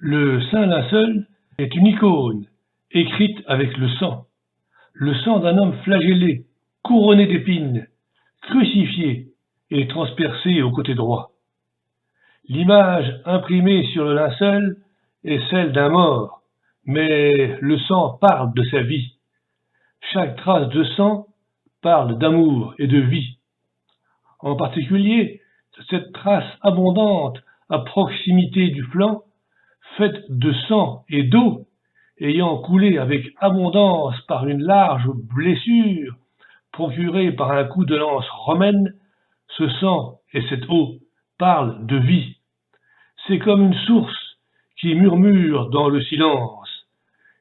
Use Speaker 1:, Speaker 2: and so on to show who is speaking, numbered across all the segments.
Speaker 1: Le saint linceul est une icône, écrite avec le sang d'un homme flagellé, couronné d'épines, crucifié et transpercé au côté droit. L'image imprimée sur le linceul est celle d'un mort, mais le sang parle de sa vie. Chaque trace de sang parle d'amour et de vie. En particulier, cette trace abondante à proximité du flanc, faite de sang et d'eau, ayant coulé avec abondance par une large blessure procurée par un coup de lance romaine, ce sang et cette eau parlent de vie. C'est comme une source qui murmure dans le silence,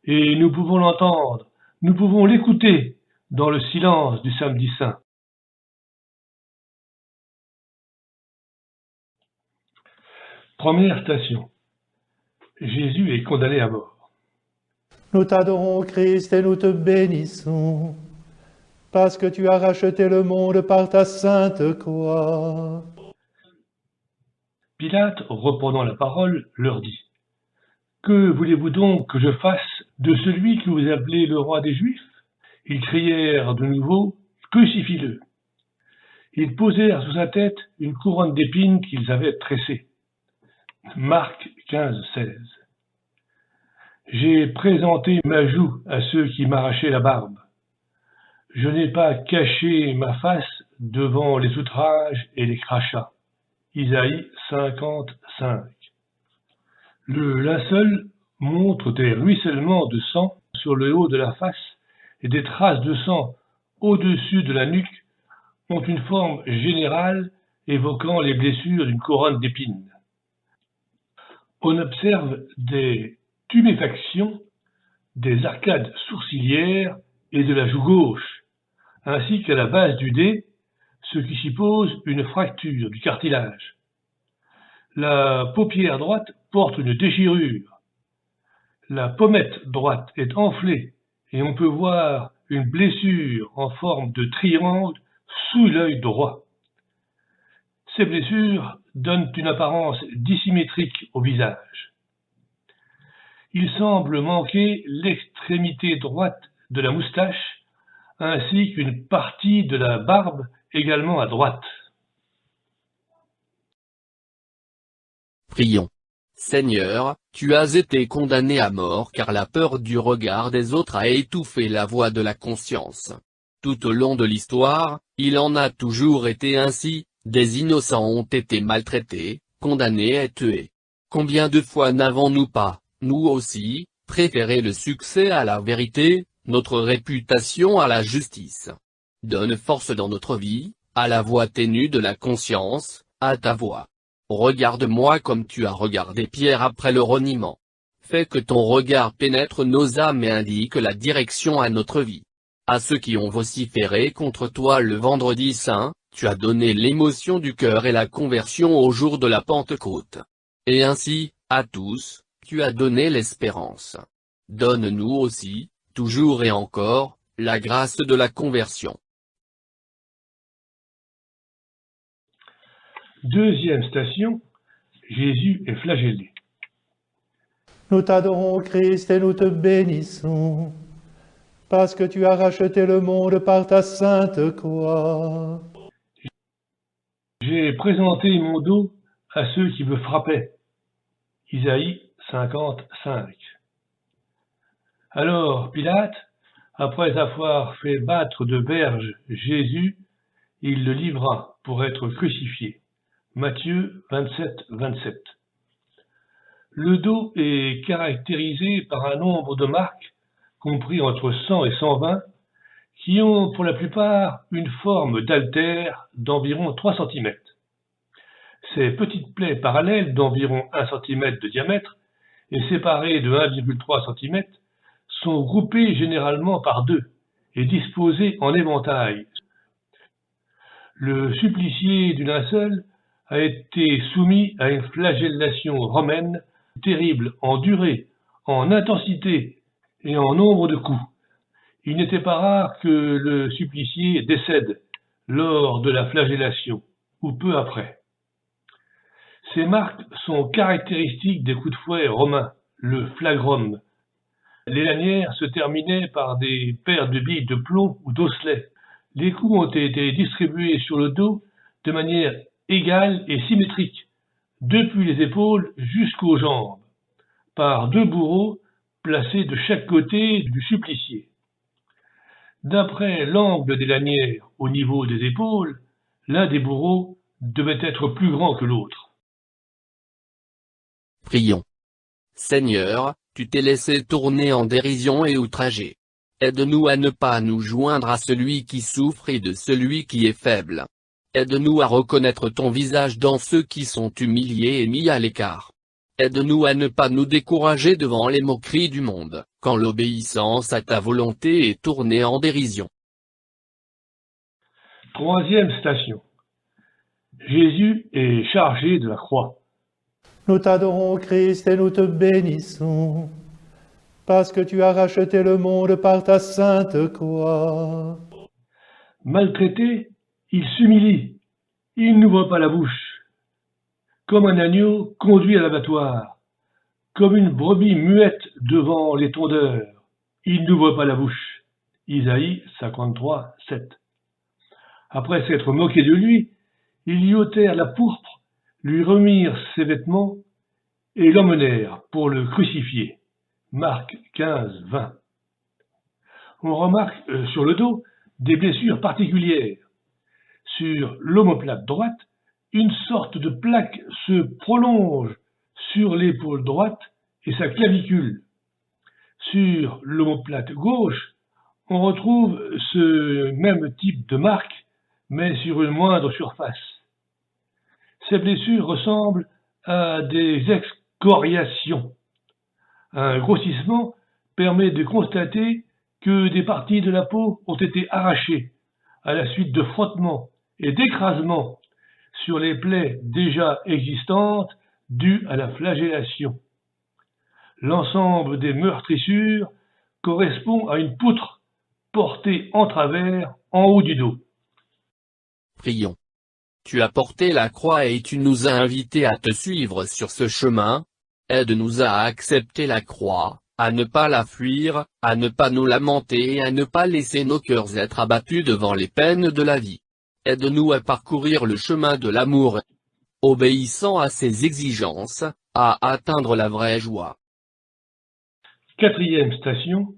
Speaker 1: et nous pouvons l'entendre, nous pouvons l'écouter dans le silence du samedi saint. Première station. Jésus est condamné à mort.
Speaker 2: Nous t'adorons, Christ, et nous te bénissons, parce que tu as racheté le monde par ta sainte croix.
Speaker 1: Pilate, reprenant la parole, leur dit : « Que voulez-vous donc que je fasse de celui que vous appelez le roi des Juifs ? » Ils crièrent de nouveau : « Crucifie-le !» Ils posèrent sous sa tête une couronne d'épines qu'ils avaient tressée. Marc 15, 16. J'ai présenté ma joue à ceux qui m'arrachaient la barbe. Je n'ai pas caché ma face devant les outrages et les crachats. Isaïe 55. Le linceul montre des ruissellements de sang sur le haut de la face et des traces de sang au-dessus de la nuque ont une forme générale évoquant les blessures d'une couronne d'épines. On observe des tuméfactions des arcades sourcilières et de la joue gauche, ainsi qu'à la base du dé, ce qui suppose une fracture du cartilage. La paupière droite porte une déchirure. La pommette droite est enflée et on peut voir une blessure en forme de triangle sous l'œil droit. Ces blessures donnent une apparence dissymétrique au visage. Il semble manquer l'extrémité droite de la moustache ainsi qu'une partie de la barbe également à droite.
Speaker 3: Prions. Seigneur, tu as été condamné à mort car la peur du regard des autres a étouffé la voix de la conscience. Tout au long de l'histoire, il en a toujours été ainsi, des innocents ont été maltraités, condamnés et tués. Combien de fois n'avons-nous pas, nous aussi, préféré le succès à la vérité, notre réputation à la justice? Donne force dans notre vie, à la voix ténue de la conscience, à ta voix. Regarde-moi comme tu as regardé Pierre après le reniement. Fais que ton regard pénètre nos âmes et indique la direction à notre vie. À ceux qui ont vociféré contre toi le vendredi saint, tu as donné l'émotion du cœur et la conversion au jour de la Pentecôte. Et ainsi, à tous, tu as donné l'espérance. Donne-nous aussi, toujours et encore, la grâce de la conversion.
Speaker 1: Deuxième station, Jésus est flagellé.
Speaker 2: Nous t'adorons, Christ, et nous te bénissons, parce que tu as racheté le monde par ta sainte croix.
Speaker 1: J'ai présenté mon dos à ceux qui me frappaient. Isaïe 55. Alors Pilate, après avoir fait battre de verges Jésus, il le livra pour être crucifié. Matthieu 27, 27. Le dos est caractérisé par un nombre de marques, compris entre 100 et 120, qui ont pour la plupart une forme d'altère d'environ 3 cm. Ces petites plaies parallèles d'environ 1 cm de diamètre et séparées de 1,3 cm sont groupées généralement par deux et disposées en éventail. Le supplicié du linceul a été soumis à une flagellation romaine terrible en durée, en intensité et en nombre de coups. Il n'était pas rare que le supplicié décède lors de la flagellation ou peu après. Ces marques sont caractéristiques des coups de fouet romains, le flagrum. Les lanières se terminaient par des paires de billes de plomb ou d'osselets. Les coups ont été distribués sur le dos de manière égale et symétrique, depuis les épaules jusqu'aux jambes, par 2 bourreaux placés de chaque côté du supplicié. D'après l'angle des lanières au niveau des épaules, l'un des bourreaux devait être plus grand que l'autre.
Speaker 3: Prions. Seigneur, tu t'es laissé tourner en dérision et outrager. Aide-nous à ne pas nous joindre à celui qui souffre et de celui qui est faible. Aide-nous à reconnaître ton visage dans ceux qui sont humiliés et mis à l'écart. Aide-nous à ne pas nous décourager devant les moqueries du monde, quand l'obéissance à ta volonté est tournée en dérision.
Speaker 1: Troisième station. Jésus est chargé de la croix.
Speaker 2: Nous t'adorons, Christ, et nous te bénissons, parce que tu as racheté le monde par ta sainte croix.
Speaker 1: Maltraité, il s'humilie, il n'ouvre pas la bouche. Comme un agneau conduit à l'abattoir, comme une brebis muette devant les tondeurs, il n'ouvre pas la bouche. Isaïe 53, 7. Après s'être moqué de lui, ils lui ôtèrent la pourpre, lui remirent ses vêtements et l'emmenèrent pour le crucifier. Marc 15, 20. On remarque sur le dos des blessures particulières. Sur l'omoplate droite, une sorte de plaque se prolonge sur l'épaule droite et sa clavicule. Sur l'omoplate gauche, on retrouve ce même type de marque, mais sur une moindre surface. Ces blessures ressemblent à des excoriations. Un grossissement permet de constater que des parties de la peau ont été arrachées à la suite de frottements et d'écrasements sur les plaies déjà existantes dues à la flagellation. L'ensemble des meurtrissures correspond à une poutre portée en travers en haut du dos.
Speaker 3: Prions. Tu as porté la croix et tu nous as invités à te suivre sur ce chemin. Aide-nous à accepter la croix, à ne pas la fuir, à ne pas nous lamenter et à ne pas laisser nos cœurs être abattus devant les peines de la vie. Aide-nous à parcourir le chemin de l'amour, obéissant à ses exigences, à atteindre la vraie joie.
Speaker 1: Quatrième station,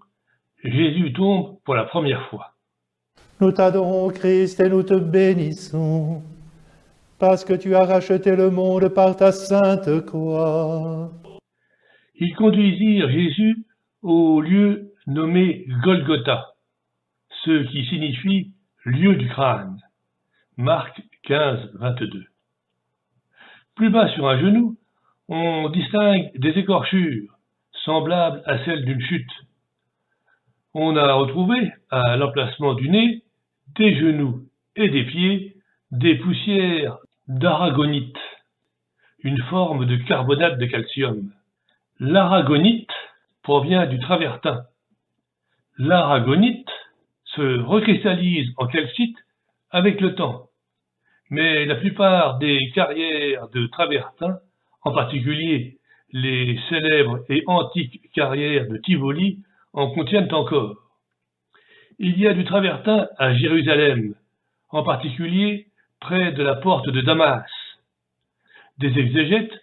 Speaker 1: Jésus tombe pour la première fois.
Speaker 2: Nous t'adorons, Christ, et nous te bénissons, parce que tu as racheté le monde par ta sainte croix.
Speaker 1: Ils conduisirent Jésus au lieu nommé Golgotha, ce qui signifie lieu du crâne. Marc 15, 22. Plus bas sur un genou, on distingue des écorchures, semblables à celles d'une chute. On a retrouvé, à l'emplacement du nez, des genoux et des pieds, des poussières d'aragonite, une forme de carbonate de calcium. L'aragonite provient du travertin. L'aragonite se recristallise en calcite avec le temps, mais la plupart des carrières de travertin, en particulier les célèbres et antiques carrières de Tivoli, en contiennent encore. Il y a du travertin à Jérusalem, en particulier près de la porte de Damas. Des exégètes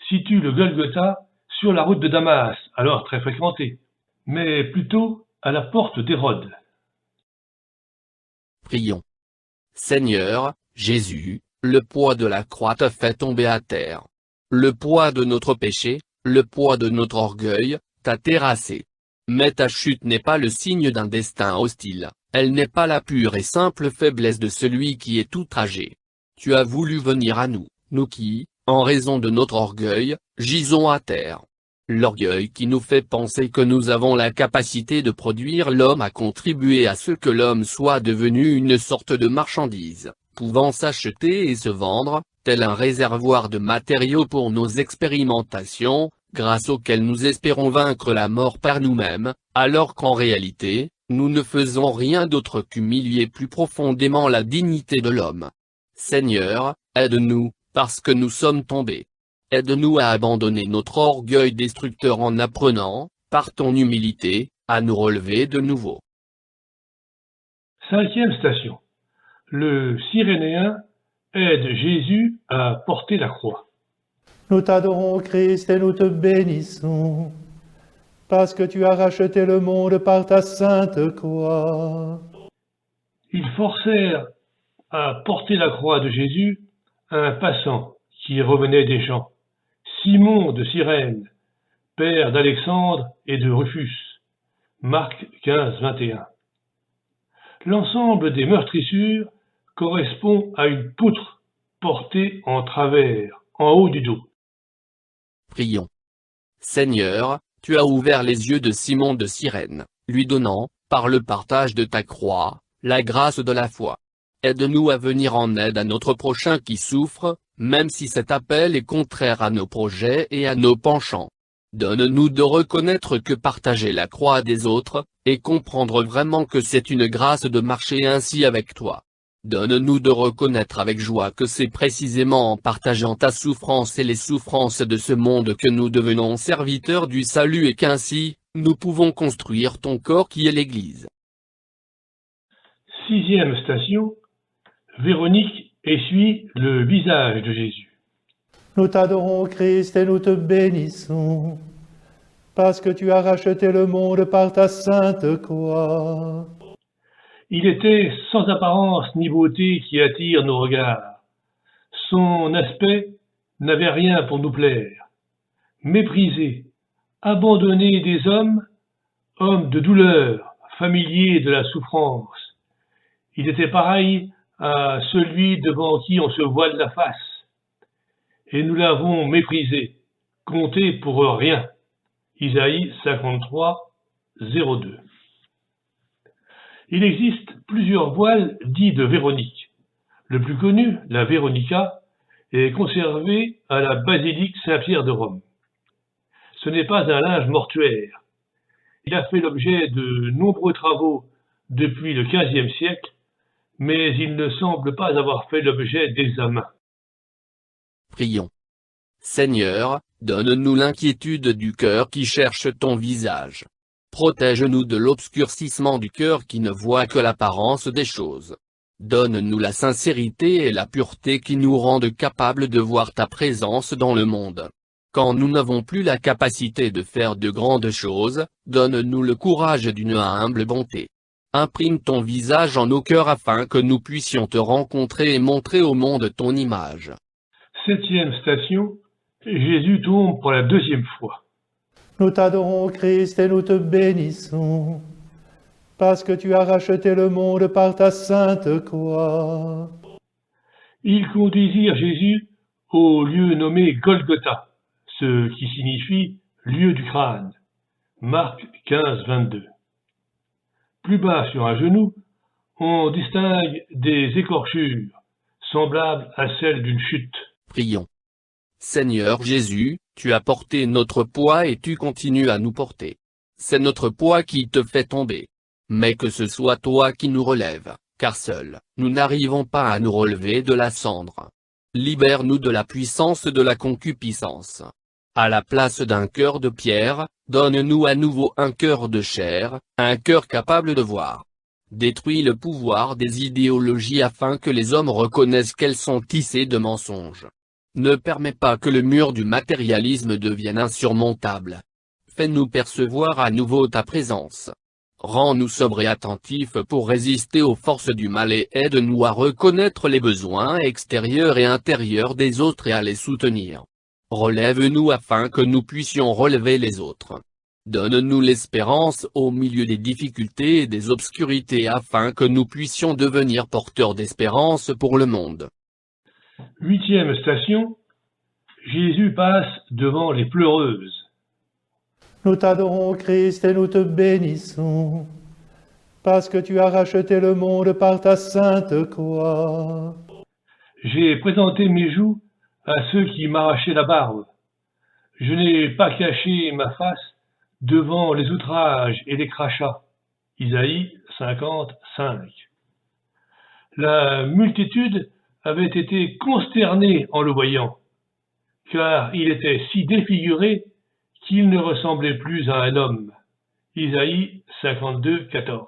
Speaker 1: situent le Golgotha sur la route de Damas, alors très fréquentée, mais plutôt à la porte d'Hérode.
Speaker 3: Prions. Seigneur, Jésus, le poids de la croix te fait tomber à terre. Le poids de notre péché, le poids de notre orgueil, t'a terrassé. Mais ta chute n'est pas le signe d'un destin hostile, elle n'est pas la pure et simple faiblesse de celui qui est outragé. Tu as voulu venir à nous, nous qui, en raison de notre orgueil, gisons à terre. L'orgueil qui nous fait penser que nous avons la capacité de produire l'homme a contribué à ce que l'homme soit devenu une sorte de marchandise, pouvant s'acheter et se vendre, tel un réservoir de matériaux pour nos expérimentations, grâce auquel nous espérons vaincre la mort par nous-mêmes, alors qu'en réalité, nous ne faisons rien d'autre qu'humilier plus profondément la dignité de l'homme. Seigneur, aide-nous, parce que nous sommes tombés. Aide-nous à abandonner notre orgueil destructeur en apprenant, par ton humilité, à nous relever de nouveau.
Speaker 1: Cinquième station. Le Cyrénéen aide Jésus à porter la croix.
Speaker 2: Nous t'adorons, Christ, et nous te bénissons, parce que tu as racheté le monde par ta sainte croix.
Speaker 1: Ils forcèrent à porter la croix de Jésus un passant qui revenait des champs, Simon de Cyrène, père d'Alexandre et de Rufus. Marc 15, 21. L'ensemble des meurtrissures correspond à une poutre portée en travers, en haut du dos.
Speaker 3: Prions. Seigneur, tu as ouvert les yeux de Simon de Cyrène, lui donnant, par le partage de ta croix, la grâce de la foi. Aide-nous à venir en aide à notre prochain qui souffre, même si cet appel est contraire à nos projets et à nos penchants. Donne-nous de reconnaître que partager la croix des autres, et comprendre vraiment que c'est une grâce de marcher ainsi avec toi. Donne-nous de reconnaître avec joie que c'est précisément en partageant ta souffrance et les souffrances de ce monde que nous devenons serviteurs du salut et qu'ainsi, nous pouvons construire ton corps qui est l'Église.
Speaker 1: Sixième station. Véronique essuie le visage de Jésus.
Speaker 2: Nous t'adorons, Christ, et nous te bénissons, parce que tu as racheté le monde par ta sainte croix.
Speaker 1: Il était sans apparence ni beauté qui attire nos regards. Son aspect n'avait rien pour nous plaire. Méprisé, abandonné des hommes, homme de douleur, familier de la souffrance. Il était pareil à celui devant qui on se voile la face. Et nous l'avons méprisé, compté pour rien. Isaïe 53, 02. Il existe plusieurs voiles dits de Véronique. Le plus connu, la Véronica, est conservé à la basilique Saint-Pierre de Rome. Ce n'est pas un linge mortuaire. Il a fait l'objet de nombreux travaux depuis le XVe siècle, mais il ne semble pas avoir fait l'objet d'examen.
Speaker 3: Prions. Seigneur, donne-nous l'inquiétude du cœur qui cherche ton visage. Protège-nous de l'obscurcissement du cœur qui ne voit que l'apparence des choses. Donne-nous la sincérité et la pureté qui nous rendent capables de voir ta présence dans le monde. Quand nous n'avons plus la capacité de faire de grandes choses, donne-nous le courage d'une humble bonté. Imprime ton visage en nos cœurs afin que nous puissions te rencontrer et montrer au monde ton image.
Speaker 1: Septième station, Jésus tombe pour la deuxième fois.
Speaker 2: Nous t'adorons, Christ, et nous te bénissons, parce que tu as racheté le monde par ta sainte croix.
Speaker 1: Ils conduisirent Jésus au lieu nommé Golgotha, ce qui signifie lieu du crâne. Marc 15, 22. Plus bas sur un genou, on distingue des écorchures, semblables à celles d'une chute.
Speaker 3: Prions. Seigneur Jésus, tu as porté notre poids et tu continues à nous porter. C'est notre poids qui te fait tomber. Mais que ce soit toi qui nous relèves, car seuls, nous n'arrivons pas à nous relever de la cendre. Libère-nous de la puissance de la concupiscence. À la place d'un cœur de pierre, donne-nous à nouveau un cœur de chair, un cœur capable de voir. Détruis le pouvoir des idéologies afin que les hommes reconnaissent qu'elles sont tissées de mensonges. Ne permets pas que le mur du matérialisme devienne insurmontable. Fais-nous percevoir à nouveau ta présence. Rends-nous sobres et attentifs pour résister aux forces du mal et aide-nous à reconnaître les besoins extérieurs et intérieurs des autres et à les soutenir. Relève-nous afin que nous puissions relever les autres. Donne-nous l'espérance au milieu des difficultés et des obscurités afin que nous puissions devenir porteurs d'espérance pour le monde.
Speaker 1: Huitième station, Jésus passe devant les pleureuses.
Speaker 2: Nous t'adorons, Christ, et nous te bénissons, parce que tu as racheté le monde par ta sainte croix.
Speaker 1: J'ai présenté mes joues à ceux qui m'arrachaient la barbe. Je n'ai pas caché ma face devant les outrages et les crachats. Isaïe 55. La multitude avait été consternée en le voyant. car il était si défiguré qu'il ne ressemblait plus à un homme. Isaïe 52, 14.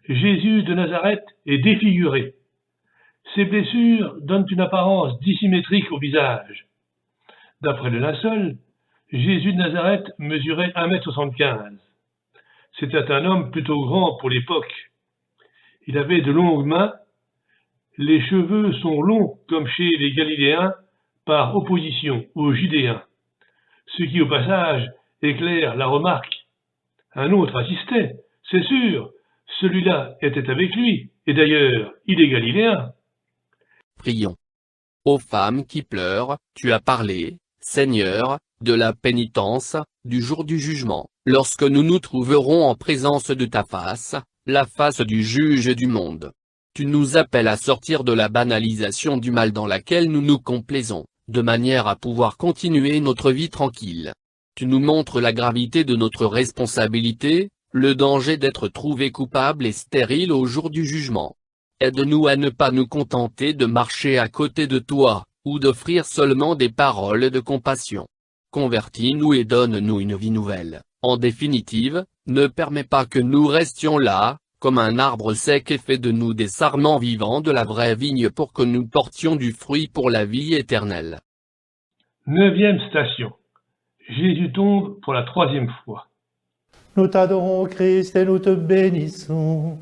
Speaker 1: Jésus de Nazareth est défiguré. Ses blessures donnent une apparence dissymétrique au visage. D'après le linceul, Jésus de Nazareth mesurait 1,75 m. C'était un homme plutôt grand pour l'époque. Il avait de longues mains. Les cheveux sont longs comme chez les Galiléens par opposition aux Judéens, ce qui au passage éclaire la remarque. Un autre assistait, c'est sûr, celui-là était avec lui, et d'ailleurs il est Galiléen.
Speaker 3: Prions. Ô femme qui pleure, tu as parlé, Seigneur, de la pénitence, du jour du jugement, lorsque nous nous trouverons en présence de ta face, la face du juge du monde. Tu nous appelles à sortir de la banalisation du mal dans laquelle nous nous complaisons, de manière à pouvoir continuer notre vie tranquille. Tu nous montres la gravité de notre responsabilité, le danger d'être trouvé coupable et stérile au jour du jugement. Aide-nous à ne pas nous contenter de marcher à côté de toi, ou d'offrir seulement des paroles de compassion. Convertis-nous et donne-nous une vie nouvelle. En définitive, ne permets pas que nous restions là, comme un arbre sec, et fais de nous des sarments vivants de la vraie vigne pour que nous portions du fruit pour la vie éternelle.
Speaker 1: 9e station. Jésus tombe pour la 3e fois.
Speaker 2: Nous t'adorons, Christ, et nous te bénissons,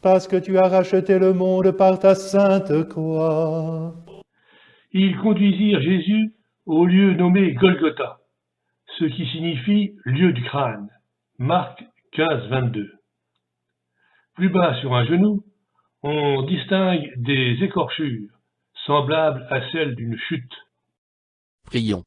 Speaker 2: parce que tu as racheté le monde par ta sainte croix.
Speaker 1: Ils conduisirent Jésus au lieu nommé Golgotha, ce qui signifie lieu du crâne. Marc 15, 22. Plus bas sur un genou, on distingue des écorchures, semblables à celles d'une chute.
Speaker 3: Prions.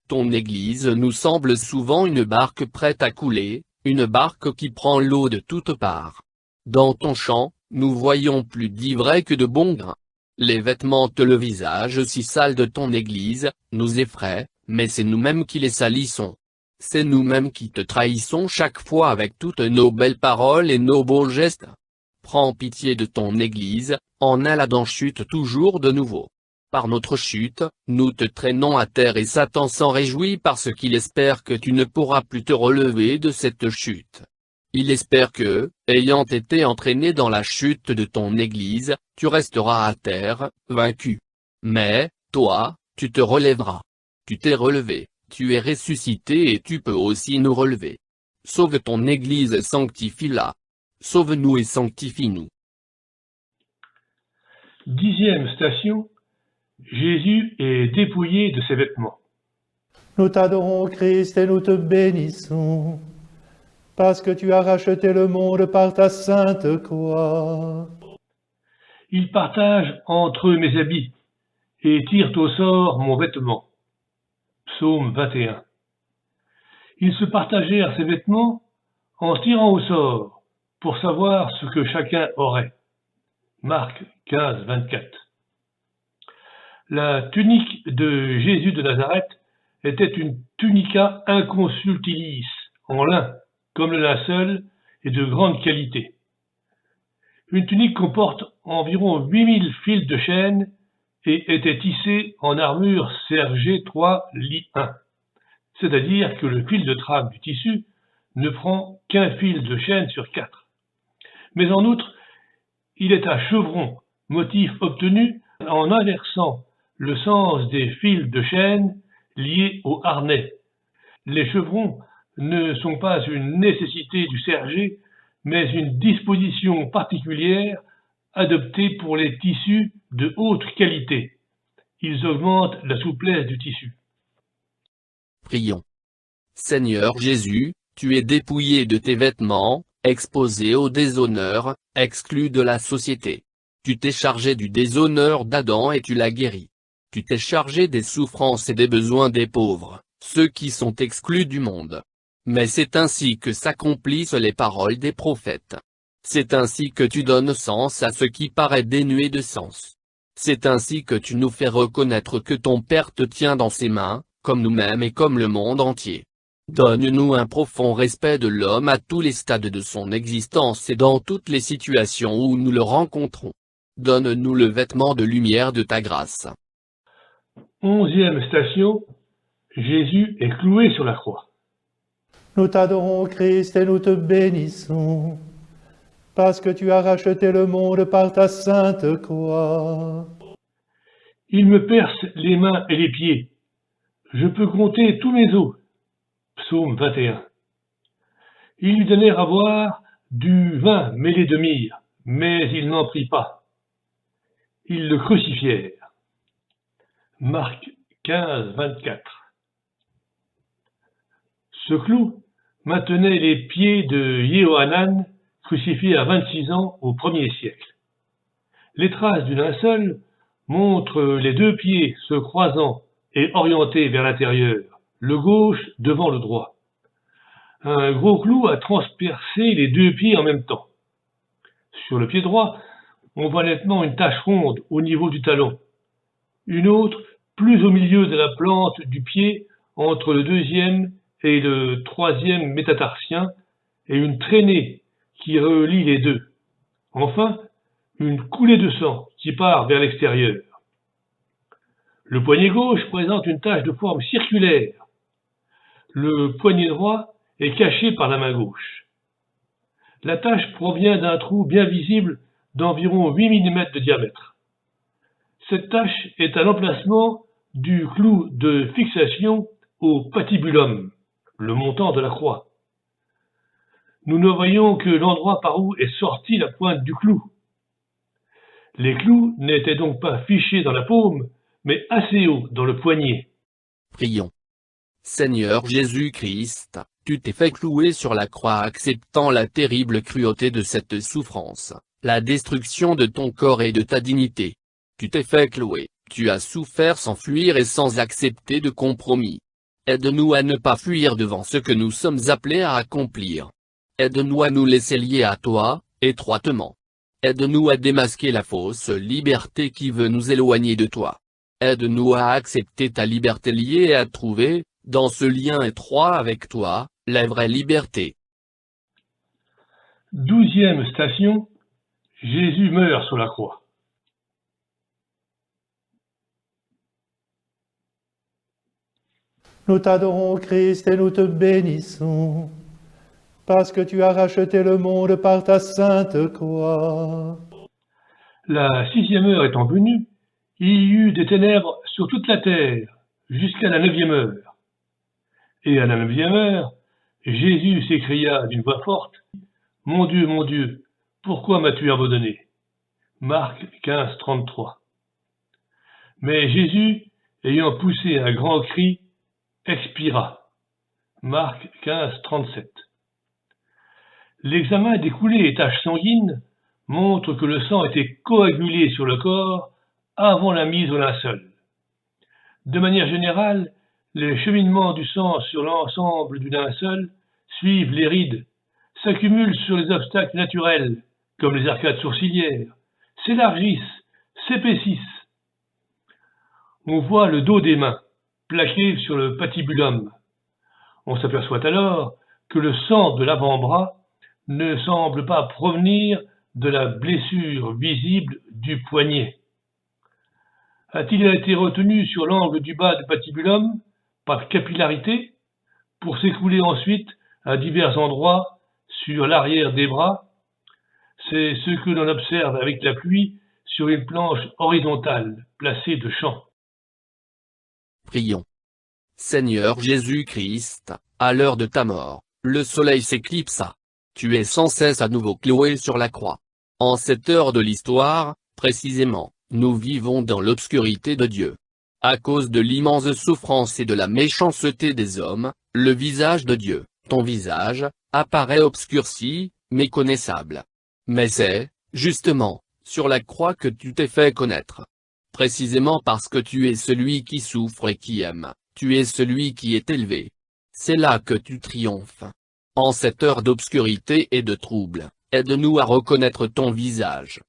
Speaker 3: Ton Église nous semble souvent une barque prête à couler, une barque qui prend l'eau de toutes parts. Dans ton champ, nous voyons plus d'ivraie que de bon grain. Les vêtements et le visage si sale de ton Église nous effraient, mais c'est nous-mêmes qui les salissons. C'est nous-mêmes qui te trahissons chaque fois avec toutes nos belles paroles et nos beaux gestes. Prends pitié de ton Église, en elle Adam chute toujours de nouveau. Par notre chute, nous te traînons à terre et Satan s'en réjouit parce qu'il espère que tu ne pourras plus te relever de cette chute. Il espère que, ayant été entraîné dans la chute de ton Église, tu resteras à terre, vaincu. Mais, toi, tu te relèveras. Tu t'es relevé, tu es ressuscité et tu peux aussi nous relever. Sauve ton Église et sanctifie-la. Sauve-nous et sanctifie-nous.
Speaker 1: 10e station. Jésus est dépouillé de ses vêtements.
Speaker 2: Nous t'adorons, Christ, et nous te bénissons, parce que tu as racheté le monde par ta sainte croix.
Speaker 1: Ils partagent entre eux mes habits, et tirent au sort mon vêtement. Psaume 21. Ils se partagèrent ces vêtements en tirant au sort, pour savoir ce que chacun aurait. Marc 15, 24. La tunique de Jésus de Nazareth était une tunica inconsultilis, en lin, comme le linceul, et de grande qualité. Une tunique comporte environ 8000 fils de chaîne et était tissée en armure sergée 3 lit 1, c'est-à-dire que le fil de trame du tissu ne prend qu'un fil de chaîne sur 4. Mais en outre, il est à chevron, motif obtenu en inversant le sens des fils de chaîne liés au harnais. Les chevrons ne sont pas une nécessité du serger, mais une disposition particulière adoptée pour les tissus de haute qualité. Ils augmentent la souplesse du tissu.
Speaker 3: Prions. Seigneur Jésus, tu es dépouillé de tes vêtements, exposé au déshonneur, exclu de la société. Tu t'es chargé du déshonneur d'Adam et tu l'as guéri. Tu t'es chargé des souffrances et des besoins des pauvres, ceux qui sont exclus du monde. Mais c'est ainsi que s'accomplissent les paroles des prophètes. C'est ainsi que tu donnes sens à ce qui paraît dénué de sens. C'est ainsi que tu nous fais reconnaître que ton Père te tient dans ses mains, comme nous-mêmes et comme le monde entier. Donne-nous un profond respect de l'homme à tous les stades de son existence et dans toutes les situations où nous le rencontrons. Donne-nous le vêtement de lumière de ta grâce.
Speaker 1: 11e station, Jésus est cloué sur la croix.
Speaker 2: Nous t'adorons, Christ, et nous te bénissons, parce que tu as racheté le monde par ta sainte croix.
Speaker 1: Il me perce les mains et les pieds. Je peux compter tous mes os. Psaume 21. Ils lui donnèrent à boire du vin mêlé de myrrhe, mais il n'en prit pas. Ils le crucifièrent. Marc 15, 24. Ce clou maintenait les pieds de Yehohanan, crucifié à 26 ans au 1er siècle. Les traces du linceul montrent les deux pieds se croisant et orientés vers l'intérieur, le gauche devant le droit. Un gros clou a transpercé les deux pieds en même temps. Sur le pied droit, on voit nettement une tache ronde au niveau du talon. Une autre plus au milieu de la plante du pied entre le deuxième et le troisième métatarsien et une traînée qui relie les deux. Enfin, une coulée de sang qui part vers l'extérieur. Le poignet gauche présente une tache de forme circulaire. Le poignet droit est caché par la main gauche. La tache provient d'un trou bien visible d'environ 8 mm de diamètre. Cette tache est à l'emplacement du clou de fixation au patibulum, le montant de la croix. Nous ne voyons que l'endroit par où est sortie la pointe du clou. Les clous n'étaient donc pas fichés dans la paume, mais assez haut dans le poignet.
Speaker 3: Prions. Seigneur Jésus-Christ, tu t'es fait clouer sur la croix acceptant la terrible cruauté de cette souffrance, la destruction de ton corps et de ta dignité. Tu t'es fait clouer, tu as souffert sans fuir et sans accepter de compromis. Aide-nous à ne pas fuir devant ce que nous sommes appelés à accomplir. Aide-nous à nous laisser lier à toi, étroitement. Aide-nous à démasquer la fausse liberté qui veut nous éloigner de toi. Aide-nous à accepter ta liberté liée et à trouver, dans ce lien étroit avec toi, la vraie liberté.
Speaker 1: 12e station, Jésus meurt sur la croix.
Speaker 2: Nous t'adorons, Christ, et nous te bénissons, parce que tu as racheté le monde par ta sainte croix.
Speaker 1: La 6e heure étant venue, il y eut des ténèbres sur toute la terre, jusqu'à la 9e heure. Et à la 9e heure, Jésus s'écria d'une voix forte, « Mon Dieu, pourquoi m'as-tu abandonné ?» Marc 15, 33. Mais Jésus, ayant poussé un grand cri, expira. Marc 15, 37. L'examen des coulées et taches sanguines montre que le sang était coagulé sur le corps avant la mise au linceul. De manière générale, les cheminements du sang sur l'ensemble du linceul suivent les rides, s'accumulent sur les obstacles naturels, comme les arcades sourcilières, s'élargissent, s'épaississent. On voit le dos des mains, plaqué sur le patibulum. On s'aperçoit alors que le sang de l'avant-bras ne semble pas provenir de la blessure visible du poignet. A-t-il été retenu sur l'angle du bas du patibulum par capillarité pour s'écouler ensuite à divers endroits sur l'arrière des bras? C'est ce que l'on observe avec la pluie sur une planche horizontale placée de champ.
Speaker 3: Prions. Seigneur Jésus-Christ, à l'heure de ta mort, le soleil s'éclipsa. Tu es sans cesse à nouveau cloué sur la croix. En cette heure de l'histoire, précisément, nous vivons dans l'obscurité de Dieu. À cause de l'immense souffrance et de la méchanceté des hommes, le visage de Dieu, ton visage, apparaît obscurci, méconnaissable. Mais c'est, justement, sur la croix que tu t'es fait connaître. Précisément parce que tu es celui qui souffre et qui aime, tu es celui qui est élevé. C'est là que tu triomphes. En cette heure d'obscurité et de trouble, aide-nous à reconnaître ton visage.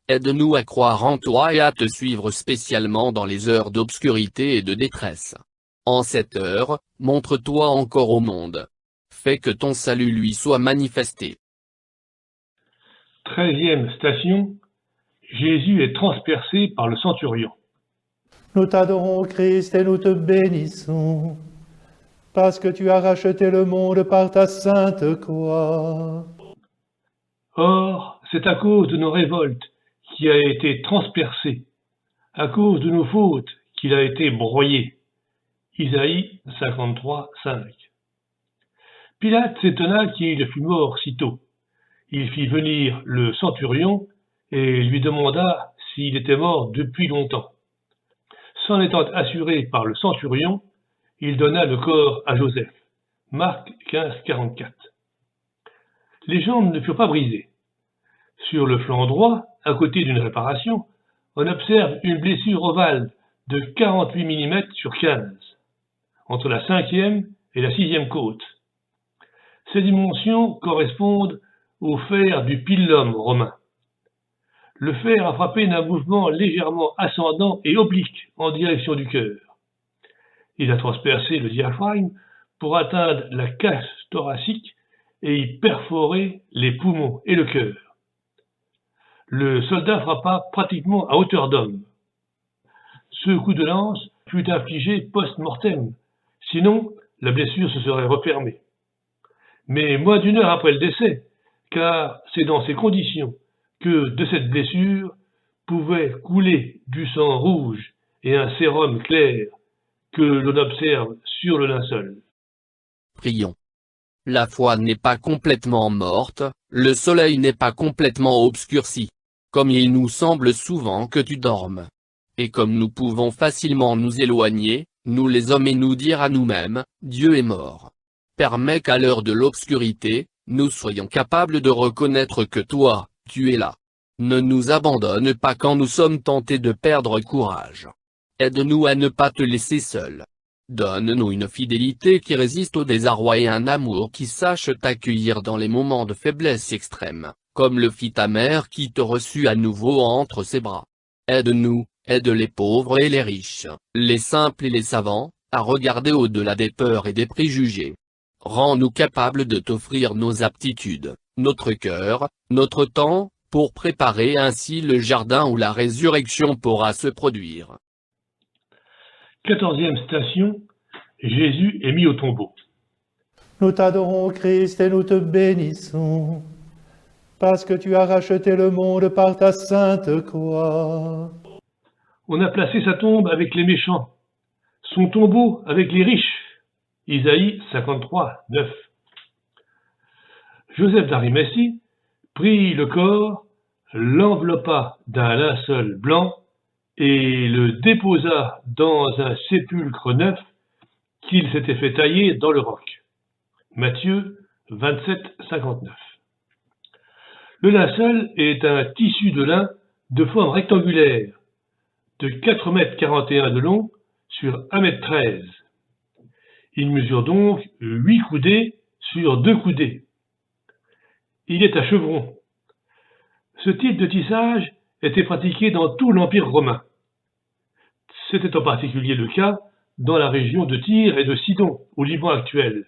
Speaker 3: Aide-nous à croire en toi et à te suivre spécialement dans les heures d'obscurité et de détresse. En cette heure, montre-toi encore au monde. Fais que ton salut lui soit manifesté.
Speaker 1: 13e station, Jésus est transpercé par le centurion.
Speaker 2: Nous t'adorons, Christ, et nous te bénissons, parce que tu as racheté le monde par ta sainte croix.
Speaker 1: Or, c'est à cause de nos révoltes qu'il a été transpercé, à cause de nos fautes qu'il a été broyé. Isaïe 53, 5. Pilate s'étonna qu'il fût mort si tôt. Il fit venir le centurion et lui demanda s'il était mort depuis longtemps. S'en étant assuré par le centurion, il donna le corps à Joseph. Marc 15, 44. Les jambes ne furent pas brisées. Sur le flanc droit, à côté d'une réparation, on observe une blessure ovale de 48 mm sur 15, entre la 5e et la 6e côte. Ces dimensions correspondent au fer du pilum romain. Le fer a frappé d'un mouvement légèrement ascendant et oblique en direction du cœur. Il a transpercé le diaphragme pour atteindre la cage thoracique et y perforer les poumons et le cœur. Le soldat frappa pratiquement à hauteur d'homme. Ce coup de lance fut infligé post-mortem, sinon la blessure se serait refermée. Mais moins d'une heure après le décès, car c'est dans ces conditions que de cette blessure pouvait couler du sang rouge et un sérum clair que l'on observe sur le linceul.
Speaker 3: Prions. La foi n'est pas complètement morte, le soleil n'est pas complètement obscurci. Comme il nous semble souvent que tu dormes. Et comme nous pouvons facilement nous éloigner, nous les hommes, et nous dire à nous-mêmes, Dieu est mort. Permets qu'à l'heure de l'obscurité, nous soyons capables de reconnaître que toi, tu es là. Ne nous abandonne pas quand nous sommes tentés de perdre courage. Aide-nous à ne pas te laisser seuls. Donne-nous une fidélité qui résiste au désarroi et un amour qui sache t'accueillir dans les moments de faiblesse extrême, comme le fit ta mère qui te reçut à nouveau entre ses bras. Aide-nous, aide les pauvres et les riches, les simples et les savants, à regarder au-delà des peurs et des préjugés. Rends-nous capables de t'offrir nos aptitudes, notre cœur, notre temps, pour préparer ainsi le jardin où la résurrection pourra se produire.
Speaker 1: 14e station, Jésus est mis au tombeau.
Speaker 2: Nous t'adorons, Christ, et nous te bénissons, parce que tu as racheté le monde par ta sainte croix.
Speaker 1: On a placé sa tombe avec les méchants, son tombeau avec les riches. Isaïe 53, 9. Joseph d'Arimathie prit le corps, l'enveloppa d'un linceul blanc et le déposa dans un sépulcre neuf qu'il s'était fait tailler dans le roc. Matthieu 27, 59. Le linceul est un tissu de lin de forme rectangulaire, de 4,41 m de long sur 1,13 m. Il mesure donc 8 coudées sur 2 coudées. Il est à chevrons. Ce type de tissage était pratiqué dans tout l'Empire romain. C'était en particulier le cas dans la région de Tyr et de Sidon, au Liban actuel,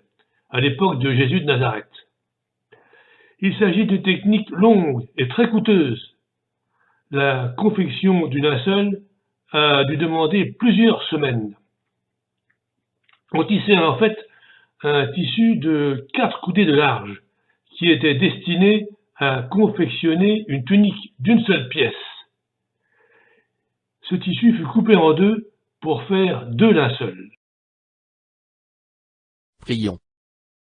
Speaker 1: à l'époque de Jésus de Nazareth. Il s'agit d'une technique longue et très coûteuse. La confection du linceul a dû demander plusieurs semaines. On tissait en fait un tissu de 4 coudées de large, qui était destiné à confectionner une tunique d'une seule pièce. Ce tissu fut coupé en deux pour faire 2 linceuls.
Speaker 3: Prions.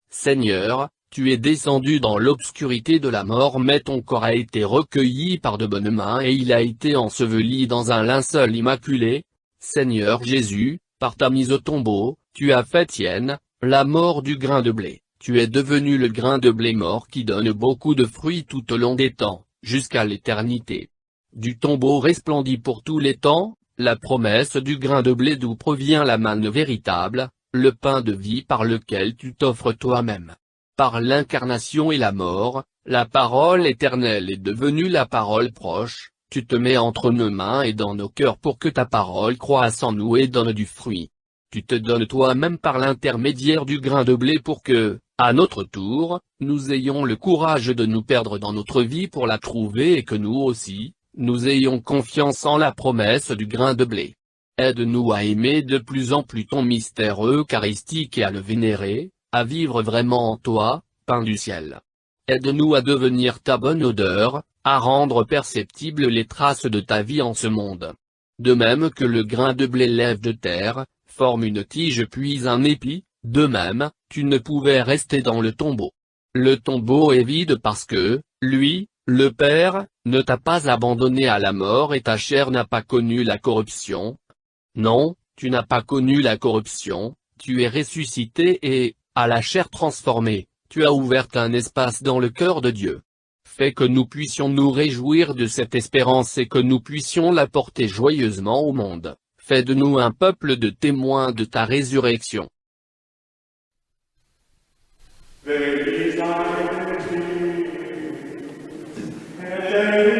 Speaker 3: Seigneur, tu es descendu dans l'obscurité de la mort, mais ton corps a été recueilli par de bonnes mains et il a été enseveli dans un linceul immaculé. Seigneur Jésus, par ta mise au tombeau, tu as fait tienne la mort du grain de blé. Tu es devenu le grain de blé mort qui donne beaucoup de fruits tout au long des temps, jusqu'à l'éternité. Du tombeau resplendit pour tous les temps la promesse du grain de blé d'où provient la manne véritable, le pain de vie par lequel tu t'offres toi-même. Par l'incarnation et la mort, la parole éternelle est devenue la parole proche, tu te mets entre nos mains et dans nos cœurs pour que ta parole croisse en nous et donne du fruit. Tu te donnes toi-même par l'intermédiaire du grain de blé pour que, à notre tour, nous ayons le courage de nous perdre dans notre vie pour la trouver et que nous aussi, nous ayons confiance en la promesse du grain de blé. Aide-nous à aimer de plus en plus ton mystère eucharistique et à le vénérer, à vivre vraiment en toi, pain du ciel. Aide-nous à devenir ta bonne odeur, à rendre perceptibles les traces de ta vie en ce monde. De même que le grain de blé lève de terre, forme une tige puis un épi, de même, tu ne pouvais rester dans le tombeau. Le tombeau est vide parce que, lui, le Père, ne t'a pas abandonné à la mort et ta chair n'a pas connu la corruption. Non, tu n'as pas connu la corruption, tu es ressuscité et, à la chair transformée, tu as ouvert un espace dans le cœur de Dieu. Fais que nous puissions nous réjouir de cette espérance et que nous puissions la porter joyeusement au monde. Fais de nous un peuple de témoins de ta résurrection.
Speaker 4: Veni,